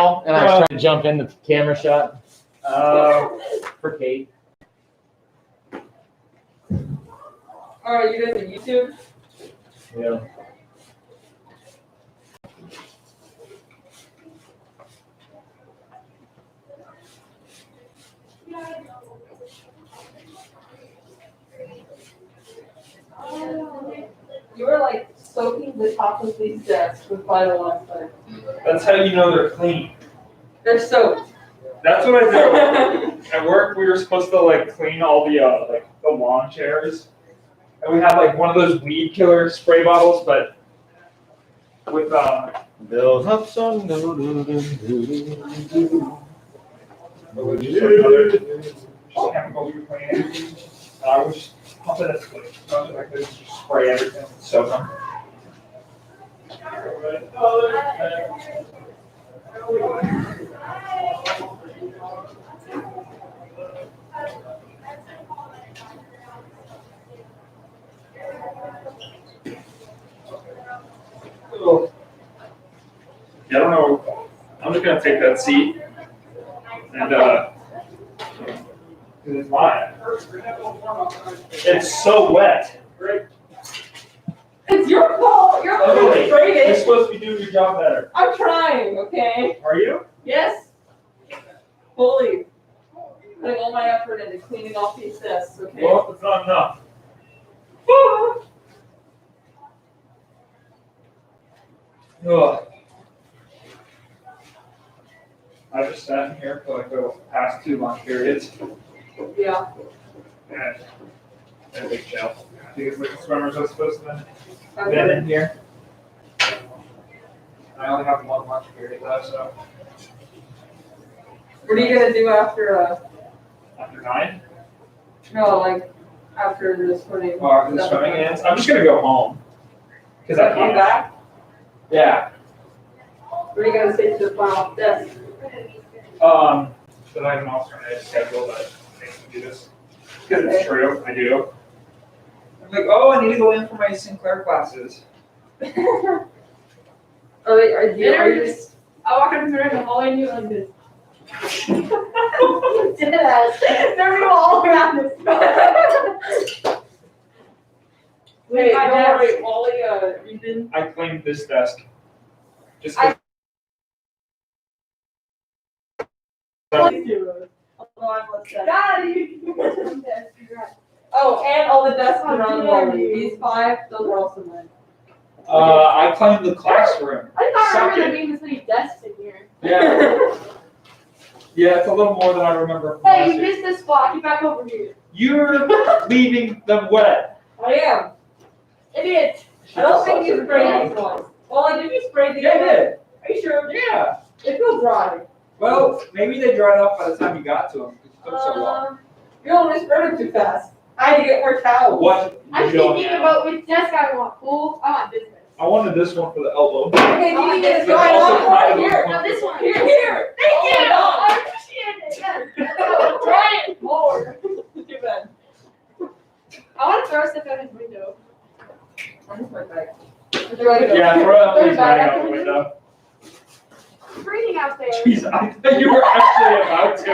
channel, and I was trying to jump in the camera shot for Kate. Alright, you guys on YouTube? Yeah. You were like soaking the top of these desks with vinyl last time. That's how you know they're clean. They're soaked. That's what I do. At work, we were supposed to like clean all the like the lawn chairs, and we had like one of those weed killer spray bottles, but with Build up some just another chemical we were cleaning. And I was just pumping it like this, just spray everything, soak them. Yeah, I don't know. I'm just gonna take that seat and it's mine. It's so wet. It's your fault. You're the one who sprayed You're it. supposed to be doing your job better. I'm trying, okay? Are you? Yes. Fully. Putting all my effort into cleaning off these desks, okay? Well, it's not enough. Ugh. I just sat in here for like the past 2 lunch periods. Yeah. And a big chill. I think it's like the swimmers are supposed to have Okay. been in here. I only have 1 lunch period though, so What are you gonna do after, after 9, no, like, after the swimming? or after the swimming ends, I'm just gonna go home. Cause I Come can't. back? Yeah. What are you gonna say to the final desk? But I have an alternate schedule that makes me do this. Because it's true, I do. I'm like, oh, I need to go in for my Sinclair classes. Are you just? I walk up to her in the hallway and you like this. Deadass. There we go all around this. Wait, My don't desk. worry, Wally, you didn't. I claimed this desk. Just Please do. Although I'm less dead. God, you. Yes, you're right. Oh, and all the desks How around dare Wally. you. These 5, those are also mine. I claimed the classroom. I thought Suck I remember it. there being this many desks in here. Yeah. Yeah, it's a little more than I remember from Hey, last you year. missed this spot. Get back over here. You're leaving them wet. I am. Idiot. I don't think you sprayed these ones. Wally, did you spray these Yeah, I ones? did. Are you sure? Yeah. It feels dry. Well, maybe they dried up by the time you got to them. It took so long. You only sprayed them too fast. I had to get more towels. What? I'm you doing thinking now? about which desk I want. Cool. I want this desk. I wanted this one for the elbow. Okay, do you need this But going also on? kind of Here, No, this one. here, here. Thank Oh you. my God. I appreciate it. Yes. No, try it more. Too bad. I want to throw stuff out his window. Where's my bag? Yeah, throw it Throw it out back out the the window. It's raining out there. Jeez, I thought you were actually about to.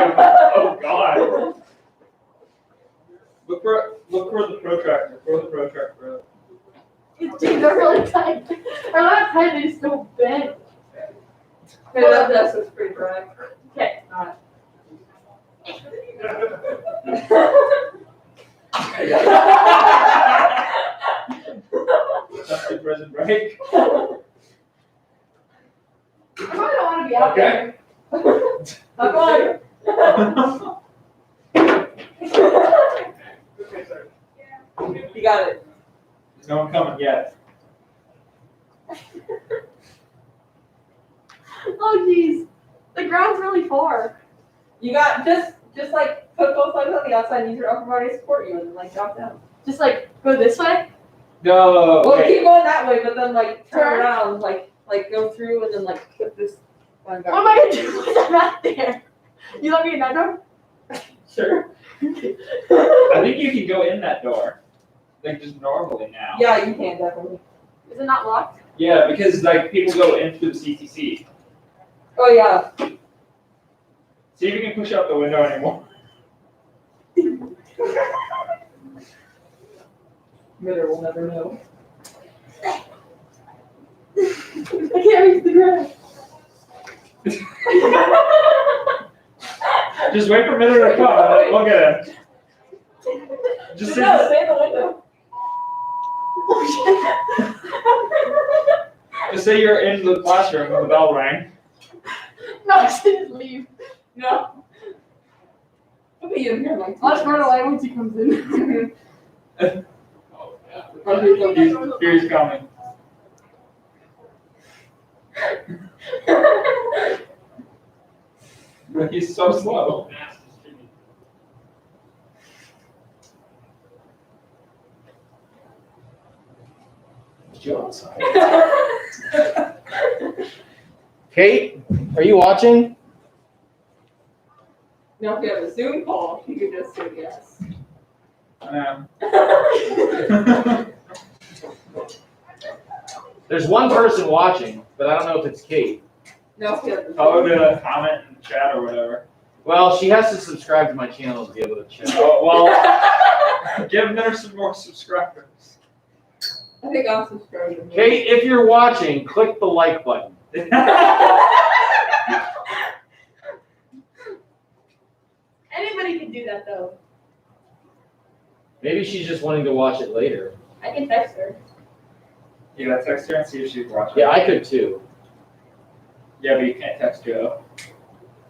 Oh God. Look for the protractor. Throw the protractor. Dude, they're really tight. They're not tight, they just don't bend. Okay, that desk is pretty dry. Okay. That's the present break. I probably don't want to be out Okay. there. I'm on. You got it. There's no one coming yet. Oh, jeez. The ground's really far. You got just like put both legs on the outside and use your upper body to support you and then like drop down. Just like go this way. No. Well, wait. keep going that way, but then like turn Turn. around, like go through and then like put this one What am I gonna do when I'm out there? You let me in that door? Sure. I think you can go in that door, like just normally now. Yeah, you can definitely. Is it not locked? Yeah, because like people go in through the CTC. Oh yeah. See if you can push out the window anymore. Mitter will never know. I can't reach the ground. Just wait for a minute to come. We'll get it. Just say, No, stay in the window. just say you're in the classroom and the bell rang. No, I should leave. No. I'll be in here like. I'll just run away once he comes in. Oh, here he's coming. But he's so slow. Kate, are you watching? Now if you have a Zoom call, you could just say yes. There's one person watching, but I don't know if it's Kate. Now if you have the Tell Zoom her to comment in the chat or whatever. Well, she has to subscribe to my channel to be able to check. Oh, well, give her some more subscribers. I think I'll subscribe to Kate, if you're watching, click the like button. Anybody can do that though. Maybe she's just wanting to watch it later. I can text her. You gotta text her and see if she's watching. Yeah, I could too. Yeah, but you can't text Joe.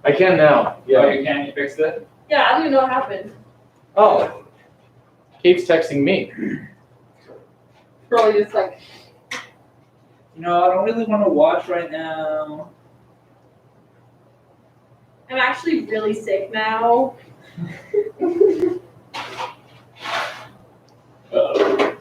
I can now. Oh, Yeah. you can? You fixed it? Yeah, I don't even know what happened. Oh. Kate's texting me. Probably just like, You know, I don't really want to watch right now. I'm actually really sick now. Uh-oh.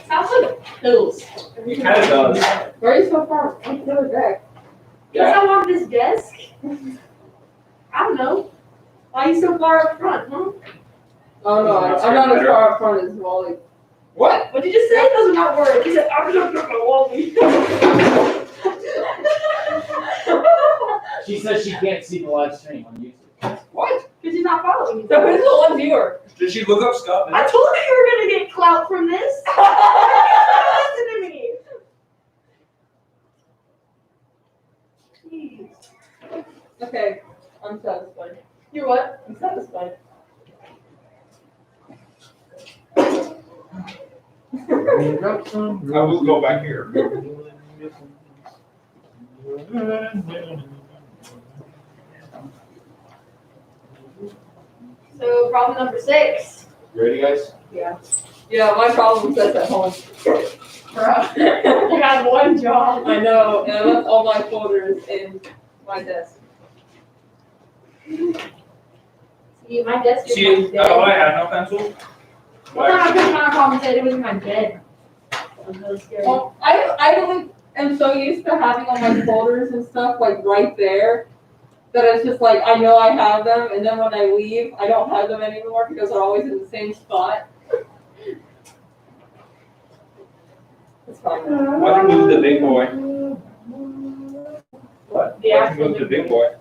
Sounds like pills. It kind of does. why are you so far on the other deck? Because I want this desk. I don't know. Why are you so far up front, huh? Oh no, I'm not as far up front as Wally. What? What did you say? It does not work. He said, I'm gonna put my Wally. She says she can't see the live stream on YouTube. What? Because he's not following me. So who's the one viewer? Did she look up stuff? I told you you were gonna get clout from this. Listen to me. Jeez. Okay, I'm satisfied. You're what? I'm satisfied. I will go back here. So problem number 6. Ready, guys? Yeah. Yeah, my problem says at home. You have one job. I know, and I left all my folders in my desk. See, my desk is See, my bed. I had no pencil. One time I couldn't find a problem and said it was in my bed. That was really scary. Well, I really am so used to having all my folders and stuff like right there that it's just like I know I have them, and then when I leave, I don't have them anymore because they're always in the same spot. It's fine. Why don't you move the big boy? What? The Why don't actual you move the big boy?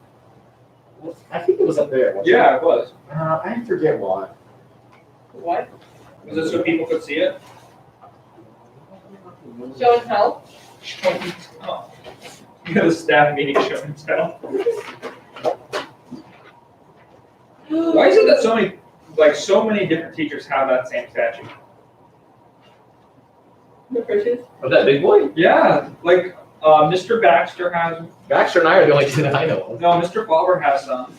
I think it was up there. wasn't Yeah, it was. it? I forget why. What? Was it so people could see it? Show and tell. Oh. You got a staff meeting show and tell. Why is it that so many different teachers have that same statue? The fishes? Of that big boy? Yeah, like Mr. Baxter has. Baxter and I are the only two that I know of. No, Mr. Fowler has some.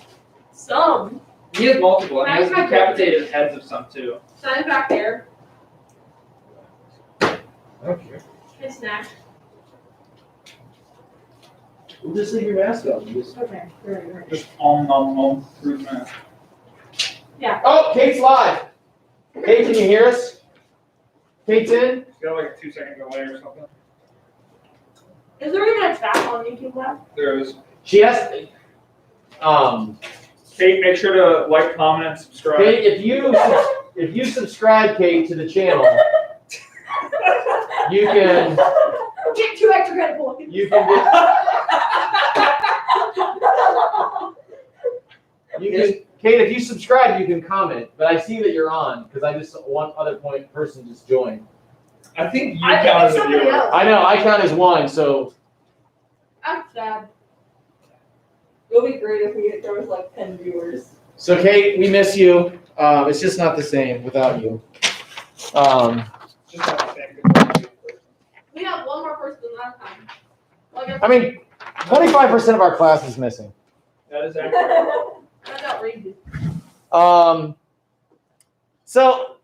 Some. He has multiple. And he has Mine's my decapitated heads of some too. Sign back there. Okay. Good snack. We'll just leave your mask on. Okay. Right. Just om through that. Oh, Kate's live. Kate, can you hear us? Kate's in? It's got like a 2-second delay or something. Is there even a chat on YouTube left? There is. She has. Kate, make sure to like, comment, and subscribe. Kate, if you subscribe, Kate, to the channel, You can Get 2 extra credit points. you can Kate, if you subscribe, you can comment. But I see that you're on because I just one other person just joined. I think you I think count it's as a somebody viewer. else. I know I count as one, so I'm sad. It'll be great if there was like 10 viewers. Kate, we miss you. It's just not the same without you. Just not the same. We have one more person last time. Like, I mean, 25% of our class is missing. That is accurate. that's outrageous. So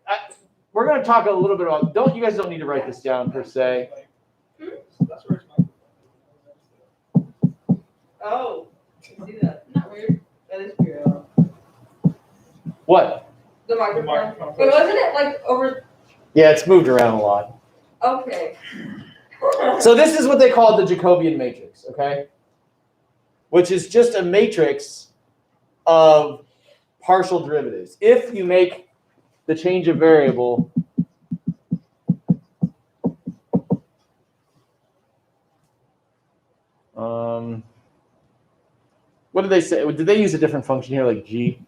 we're going to talk a little bit about. You guys don't need to write this down per se. That's where it's Oh, I see that. Isn't that weird? That is weird. What? The the microphone. microphone. But wasn't it like over? Yeah, it's moved around a lot. Okay. So this is what they call the Jacobian matrix, okay? Which is just a matrix of partial derivatives. If you make the change of variable what did they say? Did they use a different function here, like g,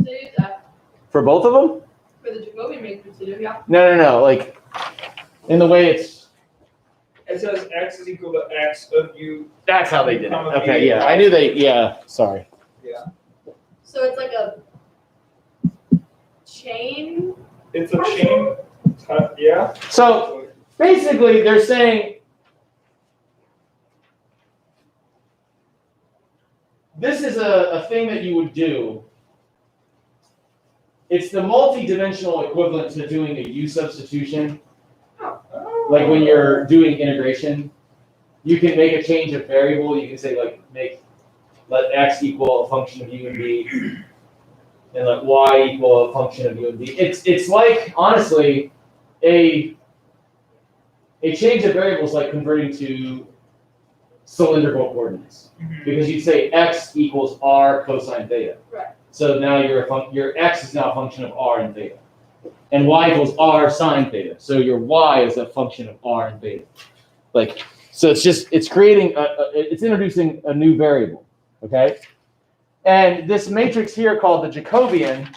They use that for both of them? for the Jacobian matrix to do, yeah. No. Like in the way it's. It says x is equal to x of u. That's how they did it. Comma Okay, b. yeah, I knew they. Yeah, sorry. So it's like a chain. It's a chain. Yeah. So basically, they're saying this is a thing that you would do. It's the multi-dimensional equivalent to doing a U substitution. Like when you're doing integration, you can make a change of variable. You can say like let x equal a function of u and b, and let y equal a function of u and b. It's like honestly a change of variables like converting to cylindrical coordinates, because you'd say x equals r cosine theta. Right. So now your x is now a function of r and theta, and y equals r sine theta. So your y is a function of r and theta. Like so, it's creating it's introducing a new variable. Okay, and this matrix here called the Jacobian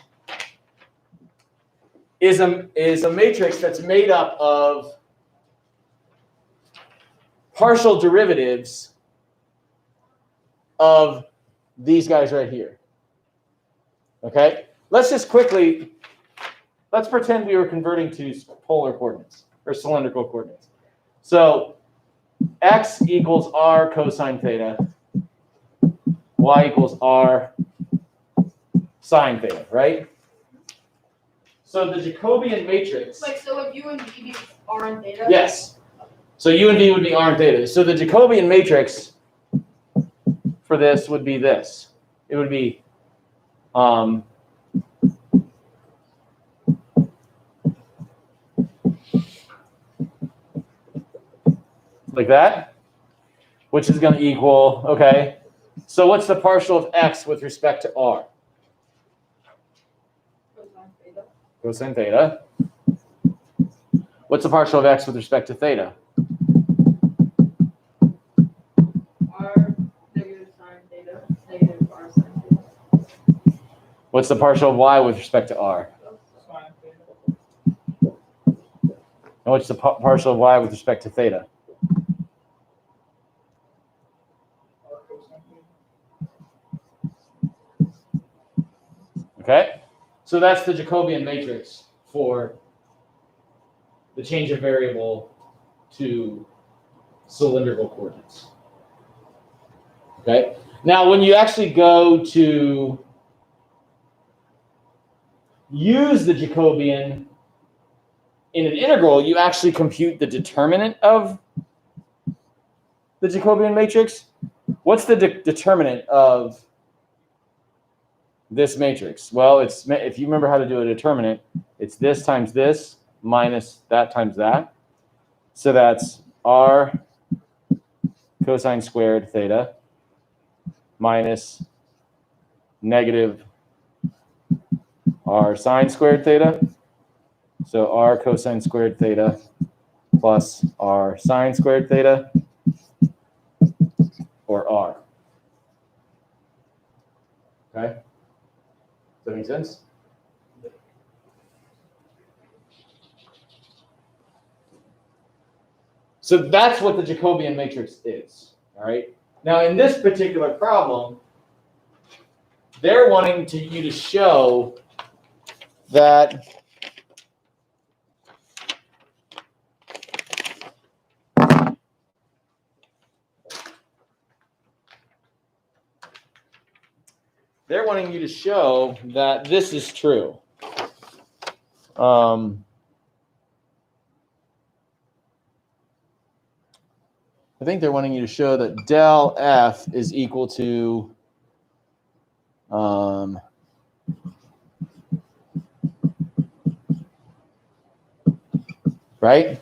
is a matrix that's made up of partial derivatives of these guys right here. Okay, let's pretend we were converting to polar coordinates or cylindrical coordinates. So x equals r cosine theta, y equals r sine theta, right? So the Jacobian matrix. Like, so if u and v be r and theta? Yes. So u and v would be r and theta. So the Jacobian matrix for this would be this. It would be like that, which is going to equal, okay. So what's the partial of x with respect to r? Cosine theta. What's the partial of x with respect to theta? R negative sine theta, negative r sine theta. What's the partial of y with respect to r? And what's the partial of y with respect to theta? Okay, so that's the Jacobian matrix for the change of variable to cylindrical coordinates. Okay, now when you actually go to use the Jacobian in an integral, you actually compute the determinant of the Jacobian matrix. What's the determinant of this matrix? Well, if you remember how to do a determinant, it's this times this minus that times that. So that's r cosine squared theta minus negative r sine squared theta. So r cosine squared theta plus r sine squared theta, or r. Okay? Does that make sense? So that's what the Jacobian matrix is, all right? Now, in this particular problem, they're wanting you to show that this is true. I think they're wanting you to show that del F is equal to right?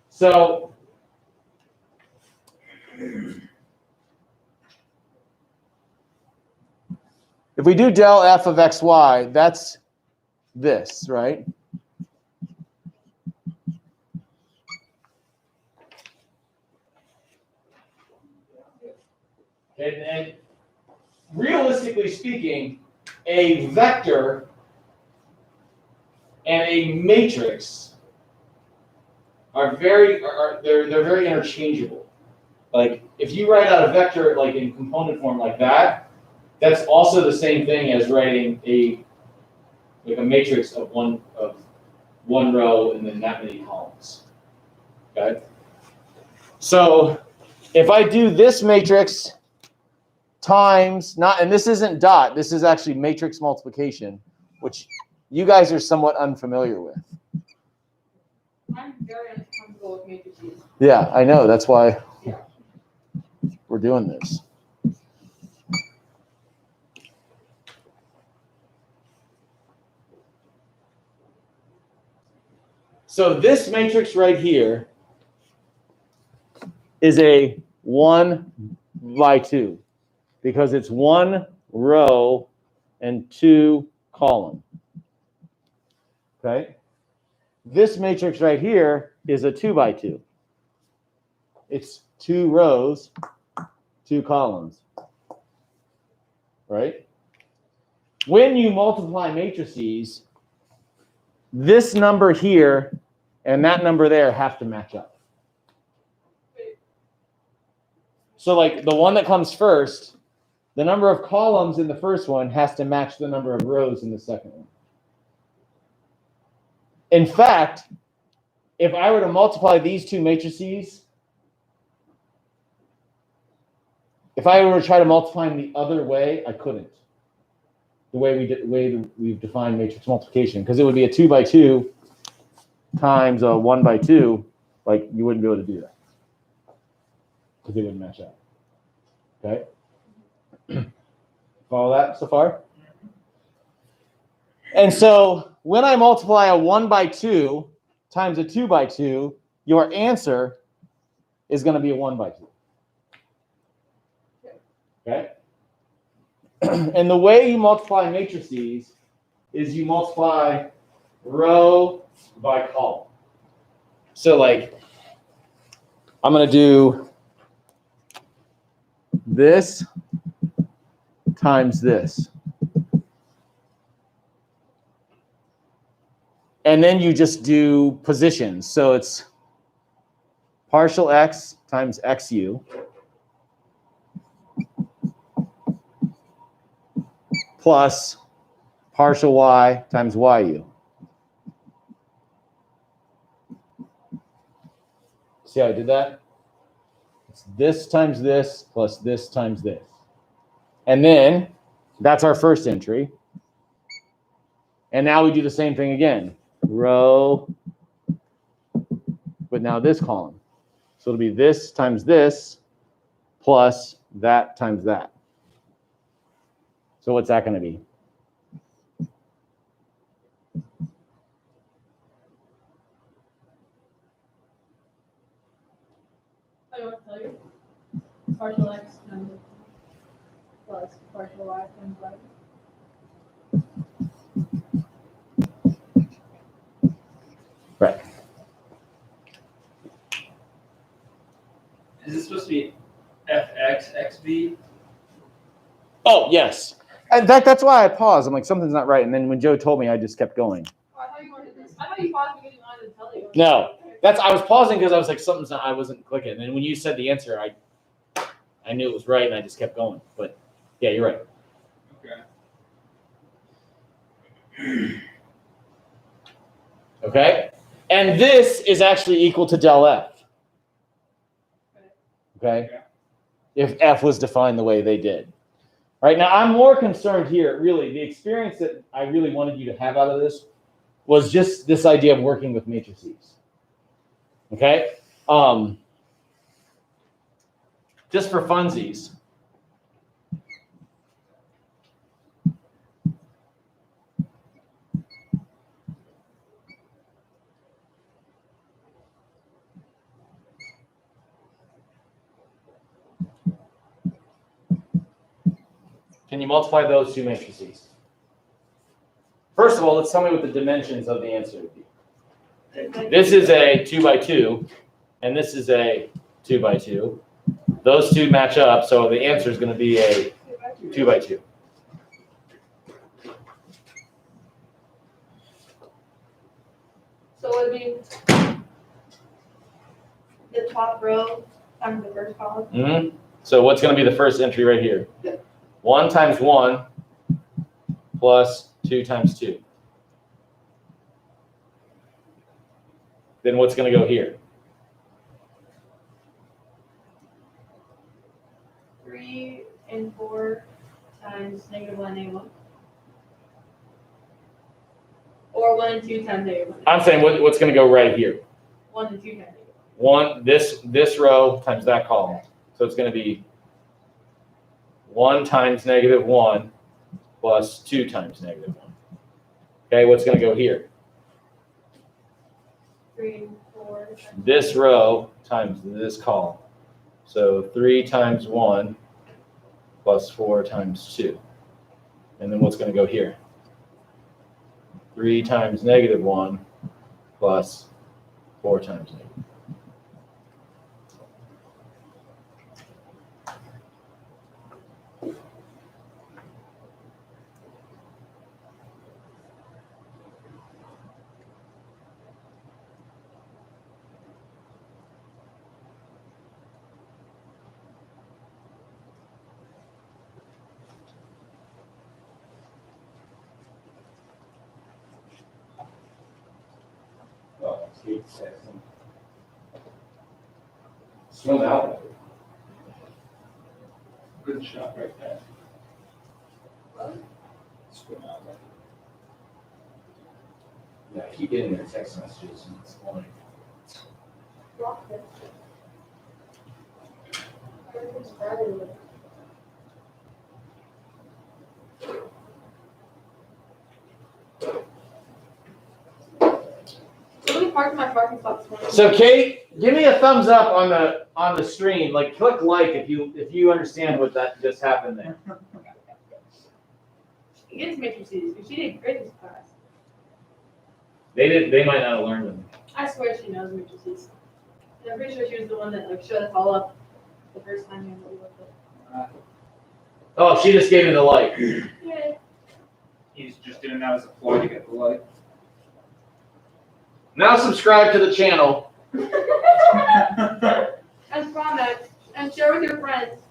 So if we do del F of xy, that's this, right? And realistically speaking, a vector and a matrix are very interchangeable. Like if you write out a vector like in component form like that, that's also the same thing as writing a matrix of one row and then that many columns. Okay? So if I do this matrix times, and this isn't dot, this is actually matrix multiplication, which you guys are somewhat unfamiliar with. I'm very uncomfortable with matrices. Yeah, I know. That's why we're doing this. So this matrix right here is a 1 by 2 because it's 1 row and 2 column. Okay? This matrix right here is a 2 by 2. It's 2 rows, 2 columns. Right? When you multiply matrices, this number here and that number there have to match up. So like the one that comes first, the number of columns in the first one has to match the number of rows in the second one. In fact, if I were to multiply these two matrices, if I were to try to multiply them the other way, I couldn't. The way we've defined matrix multiplication, because it would be a 2 by 2 times a 1 by 2, like you wouldn't be able to do that because they wouldn't match up. Okay? Follow that so far? And so when I multiply a 1 by 2 times a 2 by 2, your answer is going to be a 1 by 2. Okay? And the way you multiply matrices is you multiply row by column. So like, I'm going to do this times this. And then you just do positions. So it's partial x times xu plus partial y times yu. See how I did that? It's this times this plus this times this. And then that's our first entry. And now we do the same thing again. Row, but now this column. So it'll be this times this plus that times that. So what's that going to be? I don't tell you. Partial x times plus partial y times y. Is this supposed to be fx Oh, yes. In fact, that's why I paused. I'm like, something's not right. And then when Joe told me, I just kept going. Oh, I thought you wanted this. I thought you paused because you wanted to tell you. No, I was pausing because I was like, something's not, I wasn't clicking. And then when you said the answer, I knew it was right and I just kept going. But yeah, you're right. Okay. Okay? And this is actually equal to del F. Okay? If F was defined the way they did. Right now, I'm more concerned here, really, the experience that I really wanted you to have out of this was just this idea of working with matrices. Okay? Just for funsies. Can you multiply those two matrices? First of all, let's tell me what the dimensions of the answer would be. This is a 2 by 2, and this is a 2 by 2. Those two match up, so the answer is going to be a 2 by 2. So it would be the top row times the first column. Mm-hmm. So what's going to be the first entry right here? 1 times 1 plus 2 times 2. Then what's going to go here? 3 and 4 times -1, -1. Or 1 and 2 times -1. I'm saying what's going to go right here? 1 and 2 times -1. One this row times that column. So it's going to be 1 times -1 plus 2 times -1. Okay, what's going to go here? 3 and 4 times This row times this column. So 3 times 1 plus 4 times 2. And then what's going to go here? 3 times -1 plus 4 times -1. Oh, skate section. Swim out. Good shot right there. Swim out. Yeah, I keep getting their text messages and it's annoying. block it. Everything's started with- Let me park my parking spot this morning. So Kate, give me a thumbs up on the screen. Like click like if you understand what that just happened there. She gets matrices, but she did great this class. They might not have learned them. I swear she knows matrices. And I'm pretty sure she was the one that like showed us all up the first time we looked at it. Oh, she just gave me the like. Yay. He's just doing that as a ploy to get the like. Now subscribe to the channel. As promised, and share with your friends.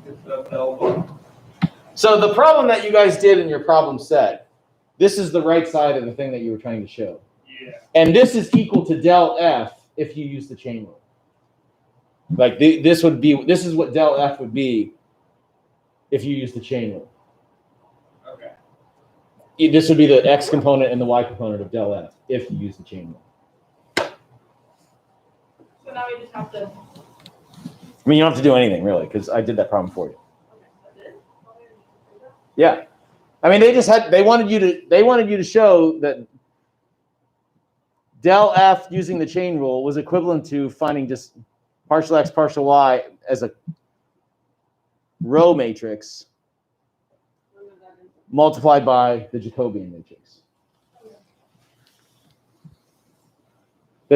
Hit the bell button. So the problem that you guys did in your problem set, this is the right side of the thing that you were trying to show. Yeah. And this is equal to del F if you use the chain rule. Like this is what del F would be if you use the chain rule. Okay. This would be the X component and the Y component of del F if you use the chain rule. So now we just have to. I mean, you don't have to do anything really because I did that problem for you. Okay, that's it. Yeah. I mean, they wanted you to show that del F using the chain rule was equivalent to finding just partial X, partial Y as a row matrix multiplied by the Jacobian matrix.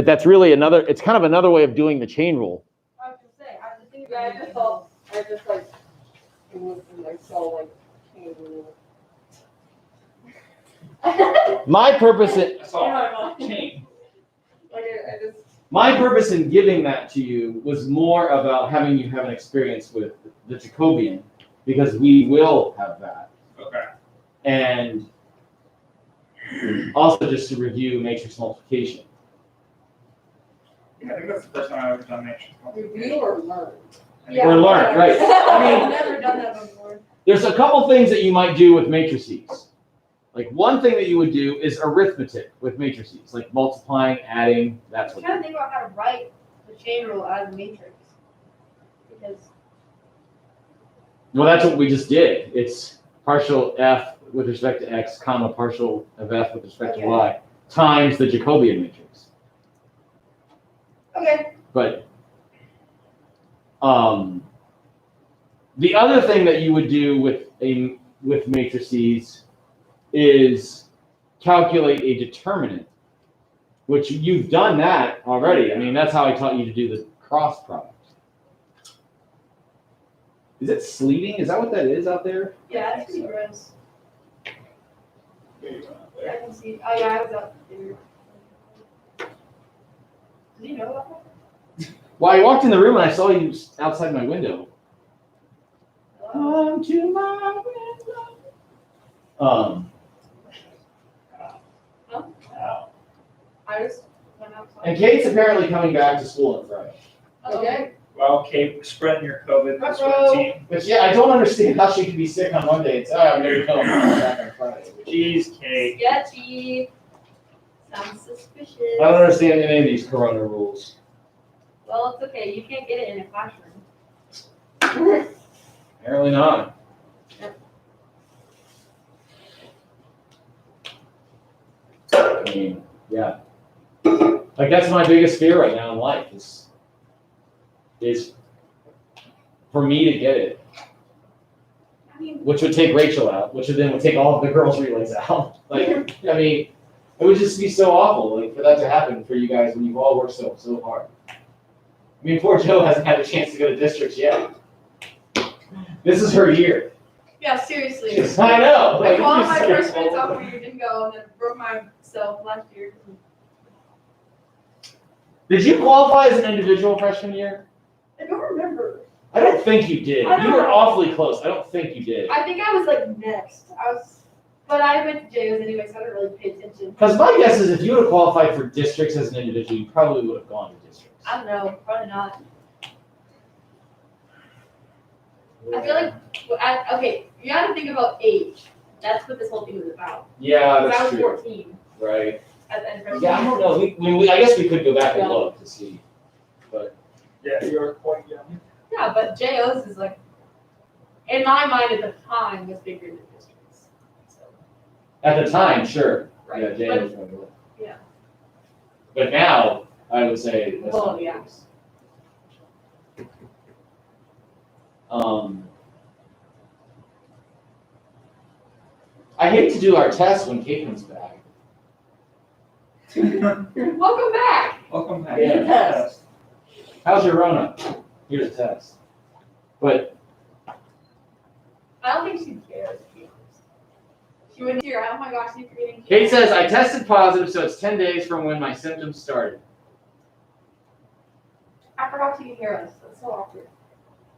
that's really it's kind of another way of doing the chain rule. I was gonna say, I was thinking Yeah, about I just thought, it was like, so like, My purpose in, That's in all. my mind. Chain. Like, I just, my purpose in giving that to you was more about having you have an experience with the Jacobian, because we will have that. Okay. And also just to review matrix multiplication. I think that's the first time I've ever done matrix review or learn? Yeah. Or learn, right. I I've mean, never done that before. there's a couple things that you might do with matrices. Like one thing that you would do is arithmetic with matrices, like multiplying, adding, I'm that's what. trying to think about how to write the chain rule as a matrix. Because, Well, that's what we just did. It's partial f with respect to x, comma, partial of f with respect to Okay. y, times the Jacobian matrix. okay, But the other thing that you would do with matrices is calculate a determinant, which you've done that already. I mean, that's how I taught you to do the cross product. Is it sleeting? Is that what that is out there? yeah, that's pretty gross. I can see, oh yeah, I was out there. Did you know about that? Well, I walked in the room and I saw you outside my window. Hello? Come to my window. I just went outside. And Kate's apparently coming back to school on Friday. Okay. Well, Kate, spreading your COVID this Uh-oh. routine. But yeah, I don't understand how she could be sick on Monday and say, oh, I'm going to come back on Friday. Jeez, Kate. Sketchy. Sounds suspicious. I don't understand any of these corona rules. Well, it's okay. You can't get it in a classroom. Apparently not. I mean, yeah. Like that's my biggest fear right now in life is for me to get it, I mean, which would take Rachel out, which would then would take all of the girls' relays out. Like, I mean, it would just be so awful, like for that to happen for you guys when you've all worked so hard. I mean, poor Joe hasn't had a chance to go to districts yet. This is her year. yeah, seriously. I know. I Like, called my it's first so- grade sophomore year, didn't go, and then broke myself last year. Did you qualify as an individual freshman year? I don't remember. I don't think you did. I don't You were know. awfully close. I don't think you did. I think I was like next. But I went to JOs anyway, so I didn't really pay attention. Because my guess is if you would have qualified for districts as an individual, you probably would have gone to districts. I don't know, probably not. I feel like, okay, you gotta think about age. That's what this whole thing was about. Yeah, 'Cause I that's was true. 14 Right. at the end of freshman Yeah, I year. don't know. I guess we could go back and look to see. Yeah, you're quite young. Yeah, but JOs is like, in my mind at the time, was bigger than districts. So, At the time, sure. right. Yeah, Jay But- was going to look. yeah. But now, I would say that's Well, not the yeah. case. I hate to do our test when Kate comes back. Welcome back. Welcome back. Yeah. Yes. How's your Rona? Here's a test. But I don't think she cares. She wouldn't hear, oh my gosh, you're getting. Kate says, I tested positive, so it's 10 days from when my symptoms started. I forgot she could hear us. That's so awkward.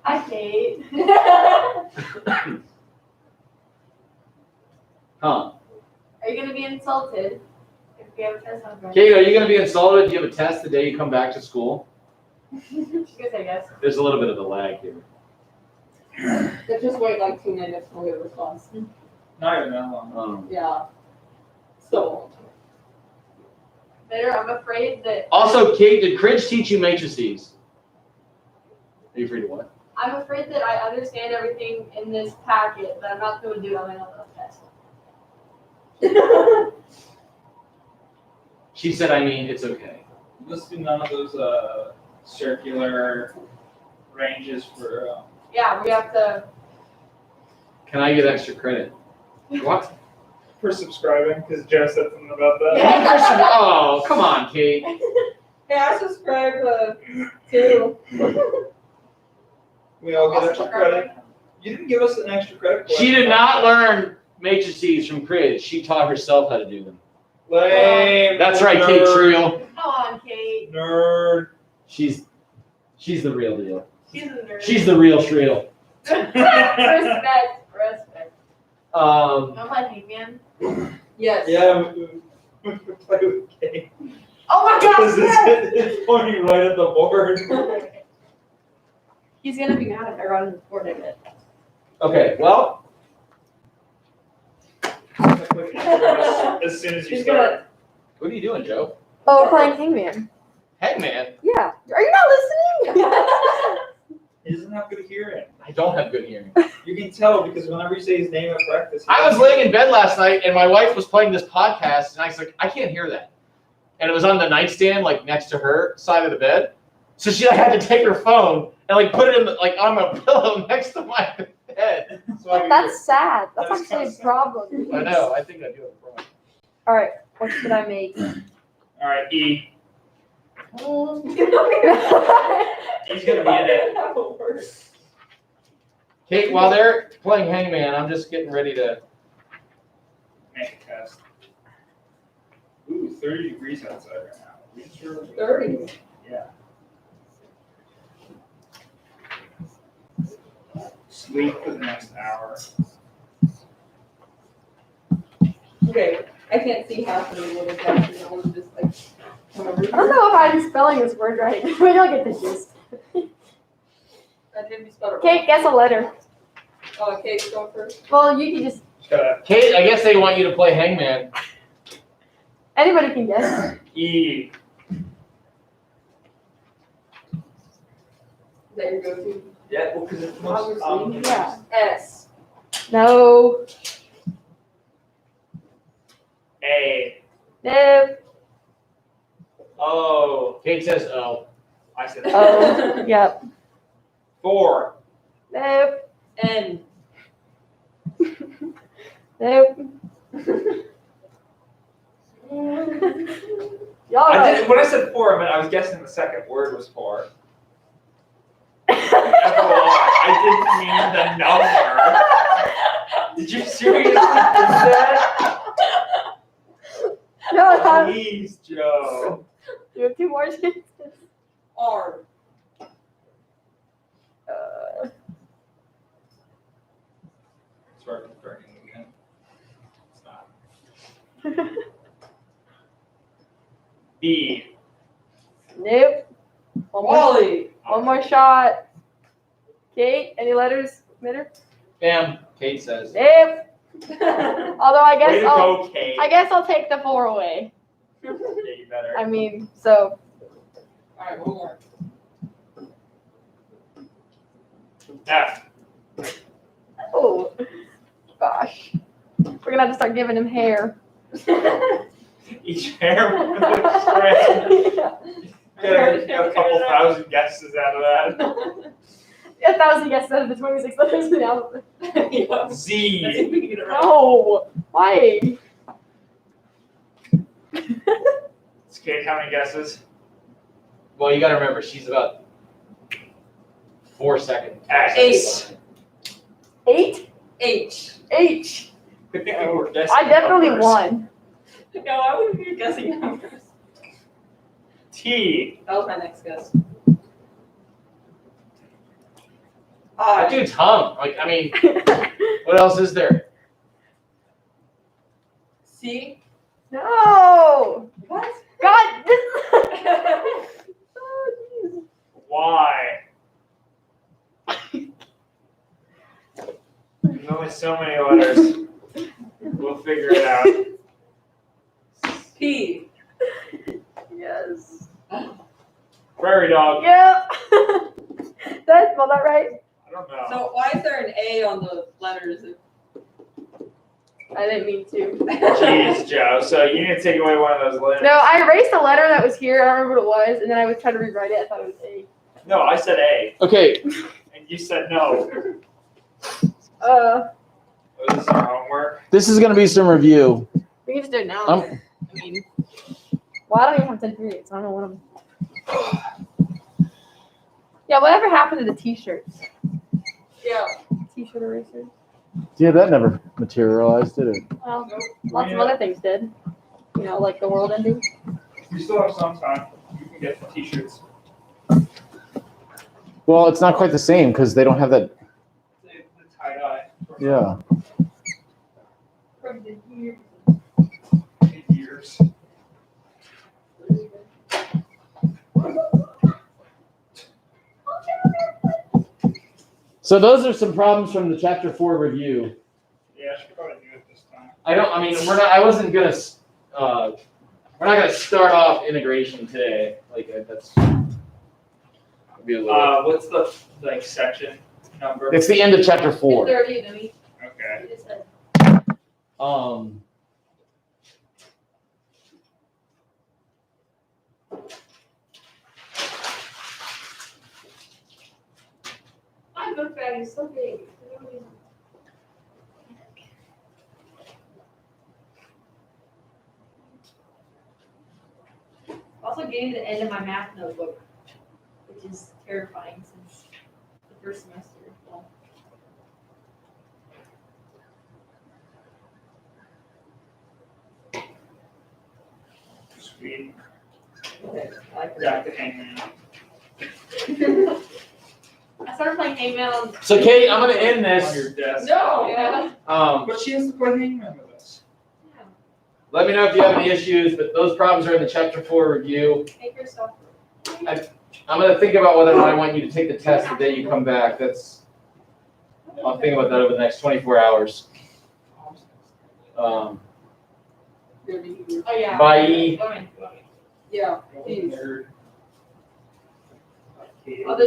Hi, Kate. Huh. Are you gonna be insulted if we have a test on Friday? Kate, are you going to be insulted if you have a test the day you come back to school? She goes, I guess. There's a little bit of a lag here. Just wait like 2 minutes for the response. Not even that long. Yeah. So. Better, I'm afraid that Also, Kate, did Cringe teach you matrices? Are you free to what? I'm afraid that I understand everything in this packet, but I'm not going to do it on my own test. She said, I mean, it's okay. Must be none of those circular ranges for. Yeah, we have to. Can I get extra credit? What? For subscribing, because Joe said something about that. Yeah. Oh, come on, Kate. Hey, I subscribe too. We all get extra credit. You didn't give us an extra credit. She did not learn matrices from Created. She taught herself how to do them. Lame. That's right, Kate Trill. Come on, Kate. Nerd. She's the real deal. She's a nerd. She's the real Shrill. Respect. Um, Don't let me, man. Yes. Yeah, we play with Kate. Oh my Because God! it's pointing right at the board. He's gonna be mad if I run the board in it. okay, well, As soon as you He's start. what are you doing, Joe? Oh, we're playing Hangman. Hangman. Yeah. Are you not listening? He doesn't have good hearing. I don't have good hearing. You can tell because whenever you say his name at practice. I was laying in bed last night and my wife was playing this podcast and I was like, I can't hear that. And it was on the nightstand, like next to her side of the bed. So she like, had to take her phone and like put it in the, like on my pillow next to my head. So I could That's sad. That's That is actually kinda a sad. problem. hear. I know, I think I do have a problem. All right. What should I make? All right, E. Oh. He's gonna be in it. Kate, while they're playing Hangman, I'm just getting ready to. Make a test. Ooh, 30 degrees outside right now. We sure- 30. Yeah. Sleep for the next hour. Okay, I can't see half of what it's actually. I was just like. I don't know if I'm spelling this word right. But you'll get the gist. I didn't spell it wrong. Kate, guess a letter. Kate, go first. Well, you can just. Kate, I guess they want you to play Hangman. Anybody can guess. E. Is that your go-to? Yeah, well, because it's most. Yeah. S. No. A. No. O. Kate says, oh. I said Oh. Yep. 4. Nope. N. Nope. Y'all I right. did, when I said 4, I meant I was guessing the second word was 4. I didn't mean the number. Did you seriously do that? No, I thought Please, Joe. you have 2 more chances. R. Sorry for burning again. Stop. B. Nope. One more, Wally. one more shot. Kate, any letters? Mitter? Bam. Kate says. Nope. Although I Way guess to I'll, go, Kate. I guess I'll take the 4 away. Yeah, you better. I mean, so Alright, one more. F. oh gosh, we're gonna have to start giving him hair. Each hair with a strand. Get a couple thousand guesses out of that. 1,000 guesses out of the 26 letters in the alphabet. Yeah. Z. I think we can get it right. No, why? Kate, how many guesses? Well, you gotta remember, she's about 4 seconds. X. 8? H. H. Good thing we were guessing. I definitely numbers. won. No, I wouldn't be guessing numbers. T. That was my next guess. I do tongue. Like, I mean, what else is there? C. No. What? God, this. Oh, jeez. Y. There's only so many letters. We'll figure it out. P. Yes. Prairie dog. Yep. Did I spell that right? I don't know. So why is there an A on the letters? I didn't mean to. Jeez, Joe. So you need to take away one of those letters. No, I erased a letter that was here. I don't remember what it was, and then I was trying to rewrite it. I thought it was A. No, I said A, Okay, and you said no. Uh, Was this our homework? this is gonna be some review. we can just do it now. Um, I mean, well, I don't even have 10 periods. I don't know what I'm. Yeah, whatever happened to the t-shirts? Yeah. T-shirt erasers. Yeah, that never materialized, did it? Well, lots of other things did. You know, like the world ending. We still have some time. You can get the t-shirts. Well, it's not quite the same because they don't have that. The tie-dye. Yeah. From the year. Years. So those are some problems from the chapter 4 review. Yeah, I should probably do it this time. I wasn't gonna, we're not gonna start off integration today. Like, that's. Be a little. What's the like section number? It's the end of chapter 4. 30, Louis. Okay. You just said. My book bag is so big. For no reason. Also getting to the end of my math notebook, which is terrifying since the first semester. Well, Sweet. I like Back to Hangman. I started playing Hangman. So Kate, I'm gonna end On this. your desk. No. Yeah. But she has to play Hangman with us. Yeah. Let me know if you have any issues, but those problems are in the chapter 4 review. Make yourself. I'm gonna think about whether or not I want you to take the test the day you come back. I'll think about that over the next 24 hours. Oh yeah. Bye. Okay. Yeah. Nerd. Oh, this